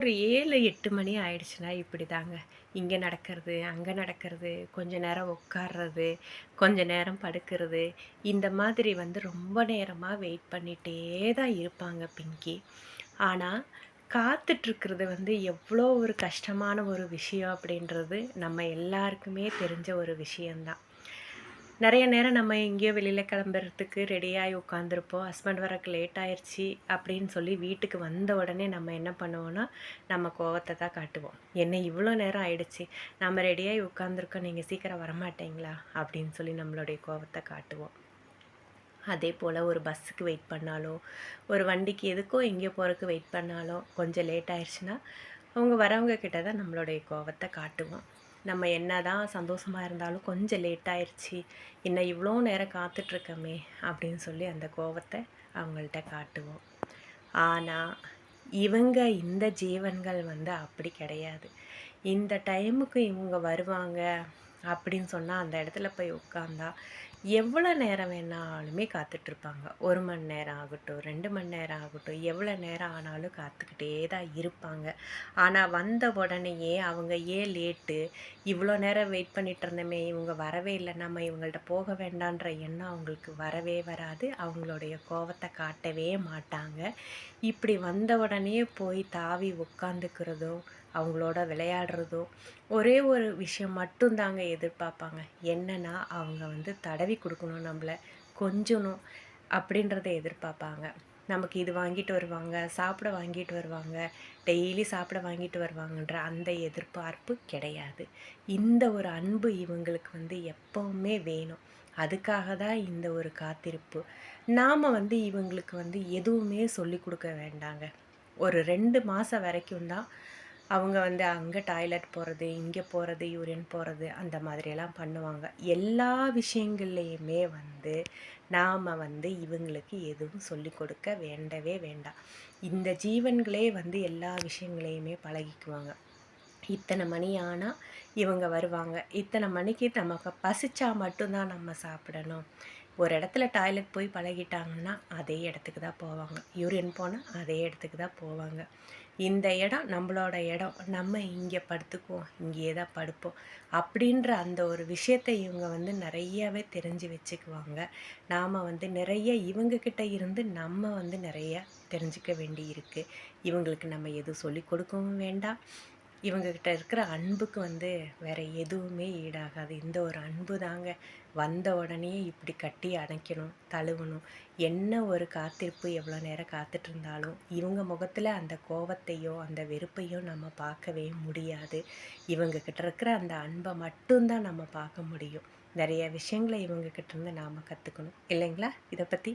ஒரு 7, 8 மணி ஆயிடுச்சுன்னா இப்படிதாங்க. இங்க நடக்கிறது, அங்க நடக்கிறது, கொஞ்ச நேரம் உட்கார்றது, கொஞ்ச நேரம் படுக்கிறது, இந்த மாதிரி வந்து ரொம்ப நேரமா வெயிட் பண்ணிட்டே தான் இருப்பாங்க பிங்கி. ஆனா, காத்துட்ருக்கிறது வந்து எவ்வளோ ஒரு கஷ்டமான ஒரு விஷயம் அப்படின்றது நம்ம எல்லாருக்குமே தெரிஞ்ச ஒரு விஷயம் தான். நெறைய நேரம் நம்ம எங்கேயோ வெளியில கிளம்புறதுக்கு ரெடியாகி உட்காந்துருப்போம். ஹஸ்பண்ட் வரக்கு லேட் ஆயிருச்சு அப்படின்னு சொல்லி வீட்டுக்கு வந்த உடனே நம்ம என்ன பண்ணுவோம்னா, நம்ம கோவத்த தான் காட்டுவோம். "என்ன இவ்வளோ நேரம் ஆயிடுச்சு. நம்ம ரெடியாகி உட்காந்துருக்கோம். நீங்க சீக்கிரம் வரமாட்டீங்களா?" அப்படின்னு சொல்லி நம்மளுடைய கோவத்த காட்டுவோம். அதேபோல ஒரு பஸ்ஸுக்கு வெயிட் பண்ணாலோ, ஒரு வண்டிக்கு எதுக்கோ எங்கேயோ போறக்கு வெயிட் பண்ணாலோ, கொஞ்சம் லேட் ஆயிருச்சுன்னா, அவங்க வரவங்க கிட்ட தான் நம்மளுடைய கோவத்த காட்டுவோம். நம்ம என்னதான் சந்தோஷமா இருந்தாலும், "கொஞ்சம் லேட் ஆயிருச்சு. இன்னும் இவ்வளோ நேரம் காத்துட்ருக்கோமே!" அப்படின்னு சொல்லி அந்த கோவத்த அவங்கள்ட்ட காட்டுவோம். ஆனா, இவங்க இந்த ஜீவன்கள் வந்து அப்படி கிடையாது. இந்த டைமுக்கு இவங்க வருவாங்க அப்படின்னு சொன்னா, அந்த இடத்துல போய் உட்காந்தா, எவ்வளோ நேரம் வேணாலுமே காத்துட்ருப்பாங்க. 1 மணி நேரம் ஆகட்டும், 2 மணி நேரம் ஆகட்டும், எவ்வளோ நேரம் ஆனாலும் காத்துக்கிட்டே தான் இருப்பாங்க. ஆனா, வந்த உடனேயே அவங்க ஏன் லேட்டு? இவ்வளோ நேரம் வெயிட் பண்ணிட்டு இருந்தோமே, இவங்க வரவே இல்ல. நம்ம இவங்கள்ட்ட போக வேண்டான்ற எண்ணம் அவங்களுக்கு வரவே வராது. அவங்களுடைய கோவத்த காட்டவே மாட்டாங்க. இப்படி வந்த உடனேயே போய் தாவி உட்காந்துக்கிறதோ, அவங்களோட விளையாடுறதோ, ஒரே ஒரு விஷயம் மட்டும் தாங்க எதிர்பார்ப்பாங்க. என்னன்னா, அவங்க வந்து தடவி குடுக்கணும் நம்மள, கொஞ்சணும் அப்படின்றத எதிர்பார்ப்பாங்க. நமக்கு இது வாங்கிட்டு வருவாங்க, சாப்பிட வாங்கிட்டு வருவாங்க, டெய்லி சாப்பிட வாங்கிட்டு வருவாங்கன்ற அந்த எதிர்பார்ப்பு கிடையாது. இந்த ஒரு அன்பு இவங்களுக்கு வந்து எப்பவுமே வேணும். அதுக்காக தான் இந்த ஒரு காத்திருப்பு. நாம வந்து இவங்களுக்கு வந்து எதுவுமே சொல்லிக் குடுக்க வேண்டாங்க. ஒரு 2 மாசம் வரைக்கும் தான் அவங்க வந்து அங்க டாய்லெட் போறது, இங்க போறது, யூரின் போறது அந்த மாதிரியெல்லாம் பண்ணுவாங்க. எல்லா விஷயங்கள்லயுமே வந்து நாம வந்து இவங்களுக்கு எதுவும் சொல்லிக் கொடுக்க வேண்டவே வேண்டாம். இந்த ஜீவன்களே வந்து எல்லா விஷயங்களையுமே பழகிக்குவாங்க. இத்தனை மணி ஆனா இவங்க வருவாங்க. இத்தனை மணிக்கு நமக்கு பசிச்சா மட்டும் தான் நம்ம சாப்பிடணும். ஒரு இடத்துல டாய்லெட் போய் பழகிட்டாங்கன்னா, அதே இடத்துக்கு தான் போவாங்க. யூரின் போனா அதே இடத்துக்கு தான் போவாங்க. இந்த இடம் நம்மளோட இடம். நம்ம இங்க படுத்துக்குவோம். இங்கேயே தான் படுப்போம். அப்படின்ற அந்த ஒரு விஷயத்த இவங்க வந்து நெறையாவே தெரிஞ்சு வச்சுக்குவாங்க. நாம வந்து நிறைய இவங்க கிட்ட இருந்து நம்ம வந்து நெறைய தெரிஞ்சுக்க வேண்டி இருக்கு. இவங்களுக்கு நம்ம எதுவும் சொல்லிக் கொடுக்கவும் வேண்டாம். இவங்க கிட்ட இருக்கிற அன்புக்கு வந்து வேற எதுவுமே ஈடாகாது. இந்த ஒரு அன்பு தாங்க. வந்த உடனே இப்படி கட்டி அணைக்கணும், தழுவணும். என்ன ஒரு காத்திருப்பு எவ்வளோ நேரம் காத்துட்டு இருந்தாலும், இவங்க முகத்துல அந்த கோவத்தையோ, அந்த வெறுப்பையோ நம்ம பார்க்கவே முடியாது. இவங்க கிட்ட இருக்கிற அந்த அன்ப மட்டும் தான் நம்ம பார்க்க முடியும். நெறைய விஷயங்கள இவங்க கிட்ட இருந்து நாம கத்துக்கணும். இல்லைங்களா? இத பத்தி?